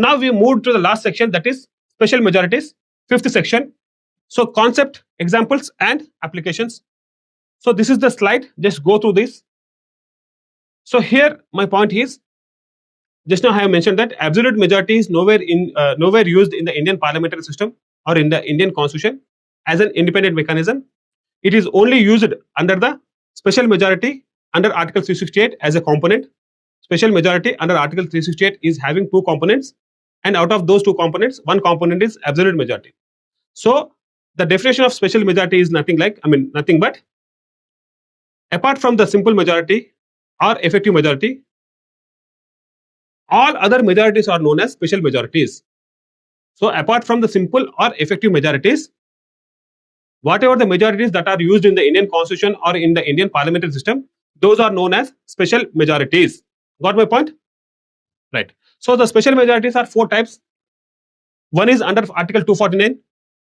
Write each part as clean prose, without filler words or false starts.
now we move to the last section, that is special majorities, fifth section. So concept, examples and applications. So this is the slide, just go through this. So here my point is, just now I have mentioned that absolute majority is nowhere used in the Indian parliamentary system or in the Indian constitution as an independent mechanism. It is only used under the special majority under Article 368 as a component. Special majority under Article 368 is having two components, and out of those two components, one component is absolute majority. So the definition of special majority is nothing but apart from the simple majority or effective majority, all other majorities are known as special majorities. So apart from the simple or effective majorities, whatever the majorities that are used in the Indian constitution or in the Indian parliamentary system, those are known as special majorities. Got my point? Right. So the special majorities are four types. One is under Article 249,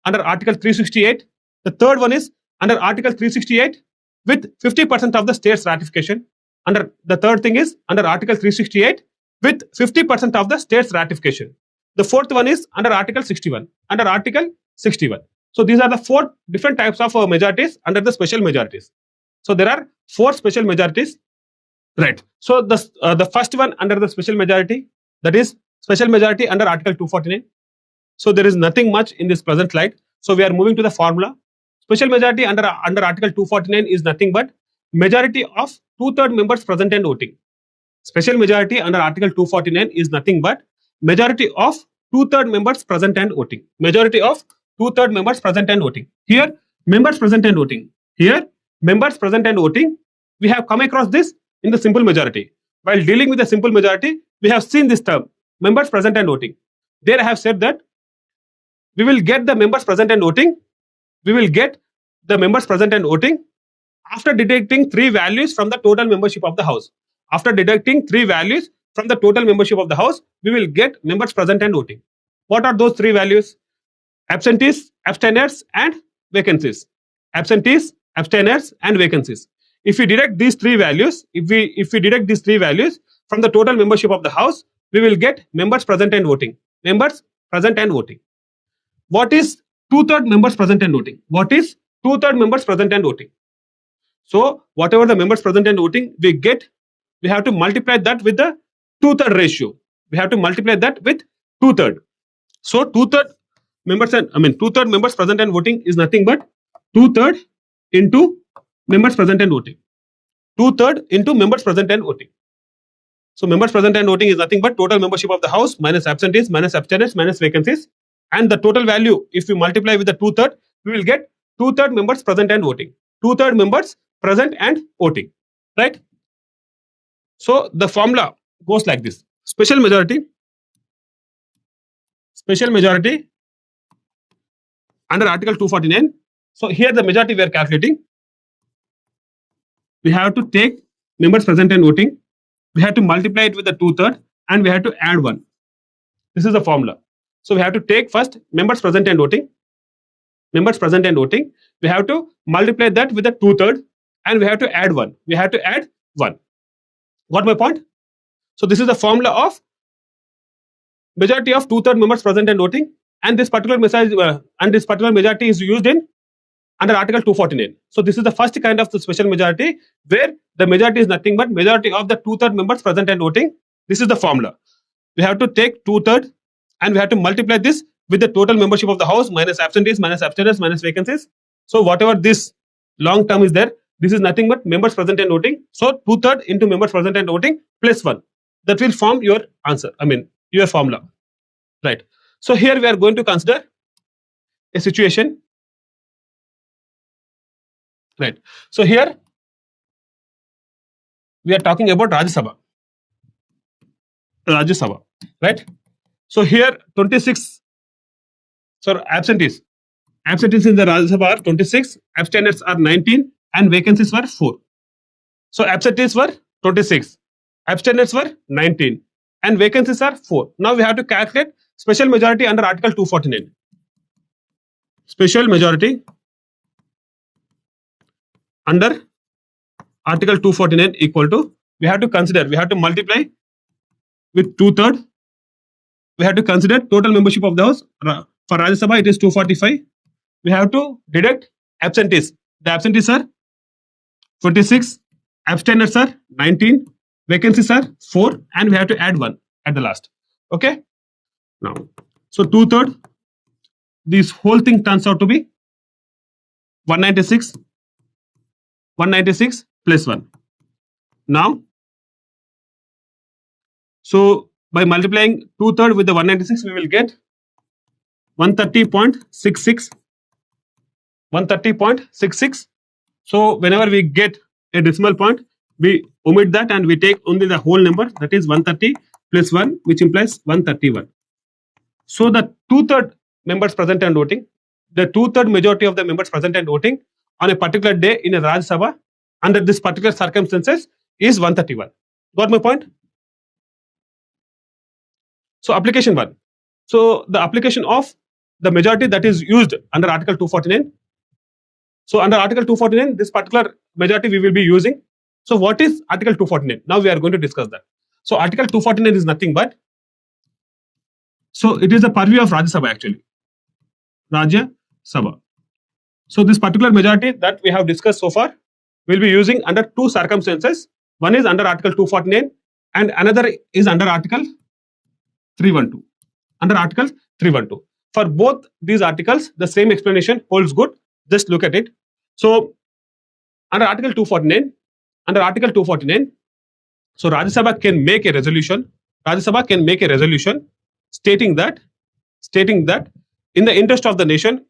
under Article 368. The third one is under Article 368 with 50% of the state's ratification. Under the third thing is under Article 368 with 50% of the state's ratification. The fourth one is under Article 61. Under Article 61. So these are the four different types of majorities under the special majorities. So there are four special majorities. Right. So the first one under the special majority, that is special majority under Article 249. So there is nothing much in this present slide. So we are moving to the formula. Special majority under Article 249 is nothing but majority of 2/3 members present and voting. Special majority under Article 249 is nothing but majority of 2/3 members present and voting. Majority of 2/3 members present and voting. Here members present and voting. Here members present and voting. We have come across this in the simple majority. While dealing with the simple majority, we have seen this term, members present and voting. There I have said that we will get the members present and voting. We will get the members present and voting after deducting three values from the total membership of the house. After deducting three values from the total membership of the house, we will get members present and voting. What are those three values? Absentees, abstainers and vacancies. Absentees, abstainers and vacancies. If we deduct these three values, if we deduct these three values from the total membership of the house, we will get members present and voting. Members present and voting. What is 2/3 members present and voting? What is 2/3 members present and voting? So whatever the members present and voting we get, we have to multiply that with the 2/3 ratio. We have to multiply that with 2/3. So 2/3 members and 2/3 members present and voting is nothing but 2/3 into members present and voting. 2/3 into members present and voting. So members present and voting is nothing but total membership of the house minus absentees minus abstainers minus vacancies, and the total value, if we multiply with the 2/3, we will get 2/3 members present and voting. 2/3 members present and voting. Right? So the formula goes like this. Special majority under Article 249. So here the majority we are calculating. We have to take members present and voting. We have to multiply it with the 2/3 and we have to add 1. This is the formula. So we have to take first members present and voting. Members present and voting. We have to multiply that with the 2/3 and we have to add 1. We have to add 1. Got my point? So this is the formula of majority of 2/3 members present and voting, and this particular majority is used in under Article 249. So this is the first kind of the special majority where the majority is nothing but majority of the 2/3 members present and voting. This is the formula. We have to take 2/3 and we have to multiply this with the total membership of the house minus absentees minus abstainers minus vacancies. So whatever this long term is there, this is nothing but members present and voting. So 2/3 into members present and voting plus 1. That will form your answer. Your formula. Right. So here we are going to consider a situation. Right. So here we are talking about Rajya Sabha. Rajya Sabha. Right. So here 26. So absentees. Absentees in the Rajya Sabha are 26. Abstainers are 19. And vacancies were 4. So absentees were 26. Abstainers were 19. And vacancies are 4. Now we have to calculate special majority under Article 249. Special majority under Article 249 equal to, we have to consider, we have to multiply with 2/3 we have to consider total membership of the House. For Rajya Sabha, it is 245. We have to deduct absentees. The absentees are 46, abstainers are 19, vacancies are 4, and we have to add 1 at the last. Okay? Now, so 2/3, this whole thing turns out to be 196, 196 plus 1. Now, so by multiplying 2/3 with the 196, we will get 130.66. 130.66. So whenever we get a decimal point, we omit that and we take only the whole number, that is 130 plus 1, which implies 131. So the 2/3 members present and voting, the 2/3 majority of the members present and voting on a particular day in a Rajya Sabha under this particular circumstances is 131. Got my point? So application 1. So the application of the majority that is used under Article 249. So under Article 249, this particular majority we will be using. So what is Article 249? Now we are going to discuss that. So Article 249 is nothing but, so it is the purview of Rajya Sabha actually. Rajya Sabha. So this particular majority that we have discussed so far will be using under 2 circumstances. One is under Article 249 and another is under Article 312. Under Article 312. For both these articles, the same explanation holds good. Just look at it. So under Article 249, so Rajya Sabha can make a resolution. Rajya Sabha can make a resolution stating that in the interest of the nation,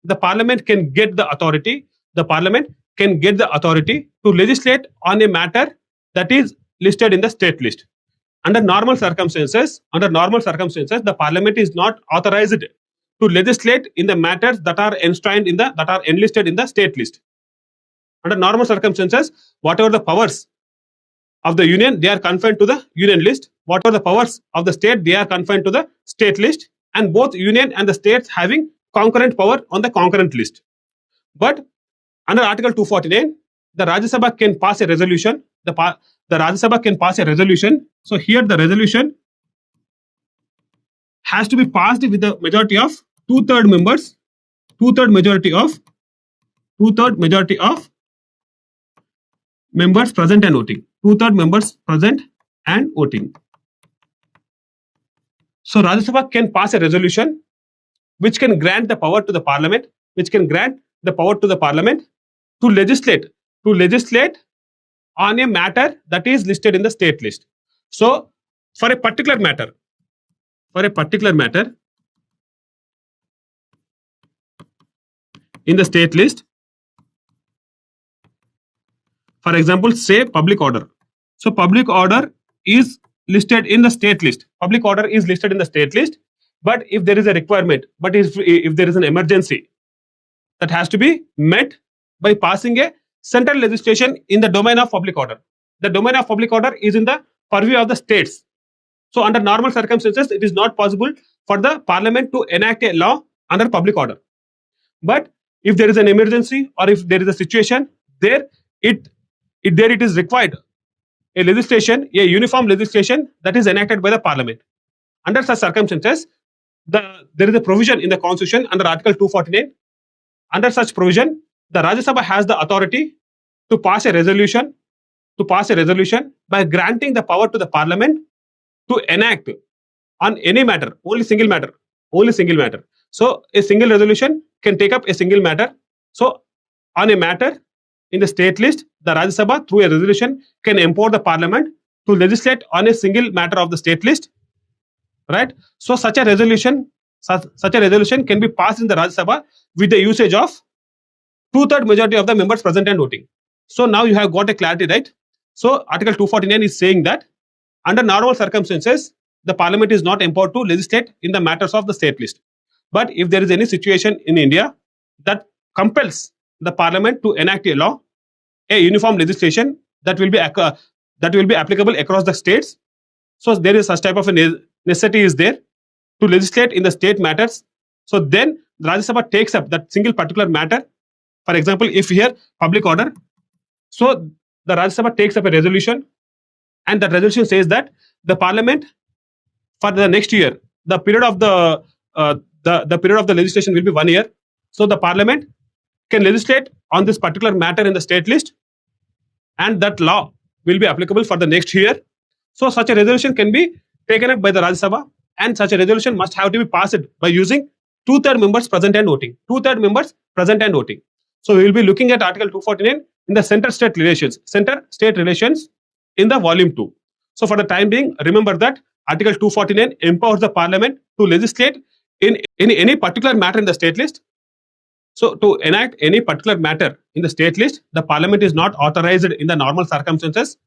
the Parliament can get the authority. The Parliament can get the authority to legislate on a matter that is listed in the state list. Under normal circumstances, the Parliament is not authorized to legislate in the matters that are enlisted in the state list. Under normal circumstances, whatever the powers of the union, they are confined to the union list. Whatever the powers of the state, they are confined to the state list, and both union and the states having concurrent power on the concurrent list. But under Article 249, the Rajya Sabha can pass a resolution. The Rajya Sabha can pass a resolution. So here the resolution has to be passed with the majority of 2/3 members, 2/3 majority of members present and voting. 2/3 members present and voting. So Rajya Sabha can pass a resolution which can grant the power to the Parliament, to legislate on a matter that is listed in the state list. So for a particular matter in the state list, for example, say public order. So public order is listed in the state list. But if there is a requirement, if there is an emergency that has to be met by passing a central legislation in the domain of public order. The domain of public order is in the purview of the states. So under normal circumstances, it is not possible for the Parliament to enact a law under public order. But if there is an emergency or if there is a situation, there it is required a uniform legislation that is enacted by the Parliament. Under such circumstances, there is a provision in the Constitution under Article 249. Under such provision, the Rajya Sabha has the authority to pass a resolution by granting the power to the Parliament to enact on any matter, only single matter. So a single resolution can take up a single matter. So on a matter in the state list, the Rajya Sabha through a resolution can empower the Parliament to legislate on a single matter of the state list. Right? So such a resolution can be passed in the Rajya Sabha with the usage of 2/3 majority of the members present and voting. So now you have got a clarity, right? So Article 249 is saying that under normal circumstances, the Parliament is not empowered to legislate in the matters of the state list. But if there is any situation in India that compels the Parliament to enact a law, a uniform legislation that will be applicable across the states, so there is such type of a necessity is there to legislate in the state matters. So then the Rajya Sabha takes up that single particular matter. For example, if here public order, so the Rajya Sabha takes up a resolution, and that resolution says that the Parliament for the next year. The period of the period of the legislation will be 1 year. So the parliament can legislate on this particular matter in the state list, and that law will be applicable for the next year. So such a resolution can be taken up by the Rajya Sabha, and such a resolution must have to be passed by using two-third members present and voting. Two-third members present and voting. So we will be looking at Article 249 in the center-state relations. Center-state relations in the volume 2. So for the time being, remember that Article 249 empowers the Parliament to legislate in any particular matter in the state list. So to enact any particular matter in the state list, the Parliament is not authorized in the normal circumstances,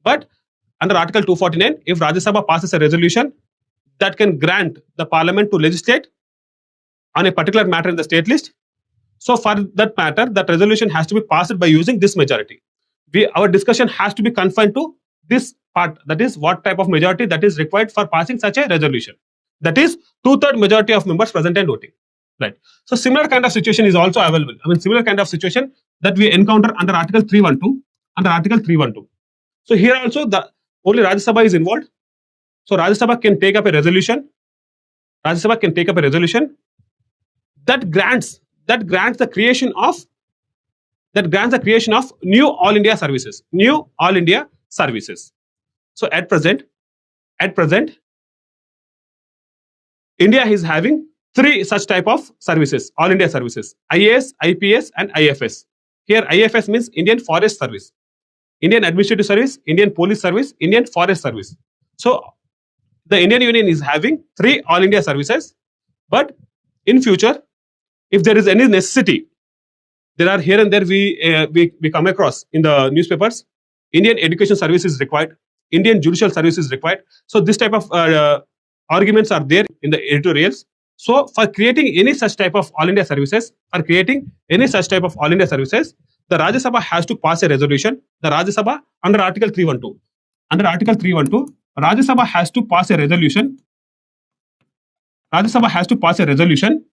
but under Article 249, if Rajya Sabha passes a resolution that can grant the Parliament to legislate on a particular matter in the state list, so for that matter, that resolution has to be passed by using this majority. Our discussion has to be confined to this part, that is what type of majority that is required for passing such a resolution. That is two-third majority of members present and voting. Right. So similar kind of situation is also available. I mean, similar kind of situation that we encounter under Article 312. Under Article 312. So here also the only Rajya Sabha is involved. So Rajya Sabha can take up a resolution. Rajya Sabha can take up a resolution that grants the creation of new All India services. New All India services. So at present, India is having three such type of services, All India services: I.A.S, I.P.S, and I.F.S. Here I.F.S means Indian Forest Service, Indian Administrative Service, Indian Police Service, Indian Forest Service. So the Indian Union is having three All India services, but in future, if there is any necessity, there are here and there we come across in the newspapers, Indian Education Service is required, Indian Judicial Service is required. So this type of arguments are there in the editorials. So for creating any such type of All India services, the Rajya Sabha has to pass a resolution. The Rajya Sabha under Article 312. Under Article 312, Rajya Sabha has to pass a resolution. Rajya Sabha has to pass a resolution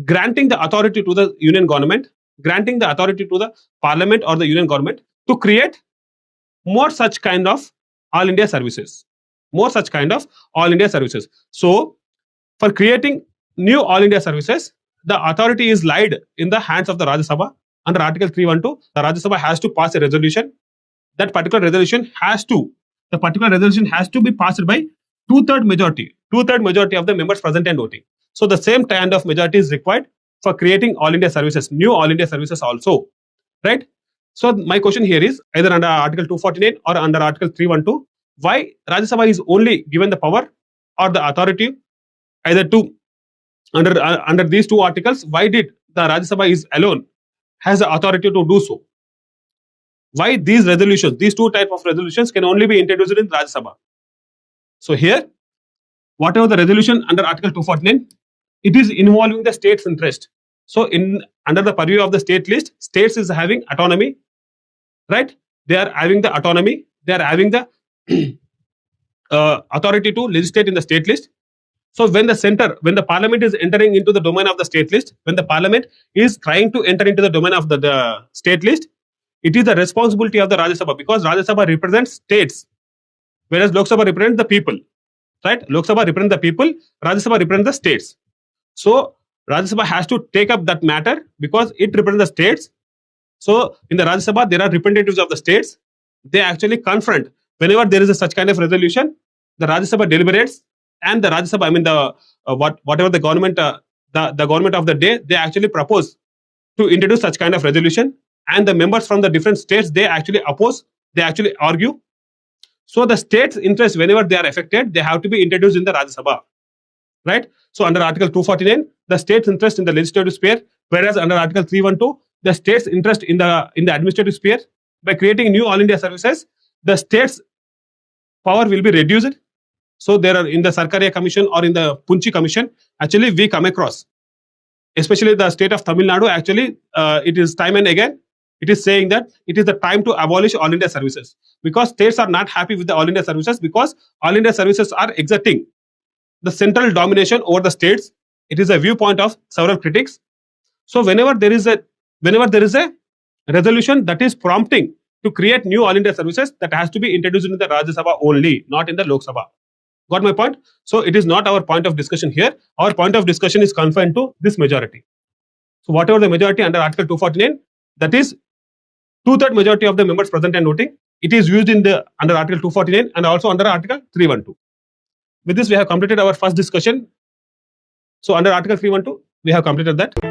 granting the authority to the union government, granting the authority to the parliament or the union government to create more such kind of All India services. More such kind of All India services. So for creating new All India services, the authority is laid in the hands of the Rajya Sabha. Under Article 312, the Rajya Sabha has to pass a resolution. That particular resolution has to be passed by two-third majority of the members present and voting. So the same kind of majority is required for creating All India services, new All India services also, right? So my question here is either under Article 249 or under Article 312, why Rajya Sabha is only given the power or the authority either to under these two articles? Why did the Rajya Sabha is alone has the authority to do so? Why these resolutions, these two type of resolutions can only be introduced in Rajya Sabha? So here, whatever the resolution under Article 249, it is involving the state's interest. So under the purview of the state list, states is having autonomy, right? They are having the autonomy. They are having the authority to legislate in the state list. So when the parliament is entering into the domain of the state list, when the parliament is trying to enter into the domain of the state list, it is the responsibility of the Rajya Sabha, because Rajya Sabha represents states, whereas Lok Sabha represents the people, right? Lok Sabha represents the people, Rajya Sabha represents the states. So Rajya Sabha has to take up that matter because it represents the states. So in the Rajya Sabha, there are representatives of the states. They actually confront whenever there is such kind of resolution. The Rajya Sabha deliberates, and the Rajya Sabha, I mean whatever the government, the government of the day, they actually propose to introduce such kind of resolution, and the members from the different states, they actually oppose, they actually argue. So the state's interest, whenever they are affected, they have to be introduced in the Rajya Sabha, right? So under Article 249, the state's interest in the legislative sphere, whereas under Article 312, the state's interest in the administrative sphere. By creating new All India services, the state's power will be reduced. So there are in the Sarkaria Commission or in the Punchi Commission, actually we come across, especially the state of Tamil Nadu, actually it is time and again, it is saying that it is the time to abolish All India services, because states are not happy with the All India services, because All India services are exerting the central domination over the states. It is a viewpoint of several critics. So whenever there is a resolution that is prompting to create new All India services, that has to be introduced in the Rajya Sabha only, not in the Lok Sabha. Got my point? So it is not our point of discussion here. Our point of discussion is confined to this majority. So whatever the majority under Article 249, that is two-third majority of the members present and voting. It is used in the under Article 249 and also under Article 312. With this, we have completed our first discussion. So under Article 312, we have completed that.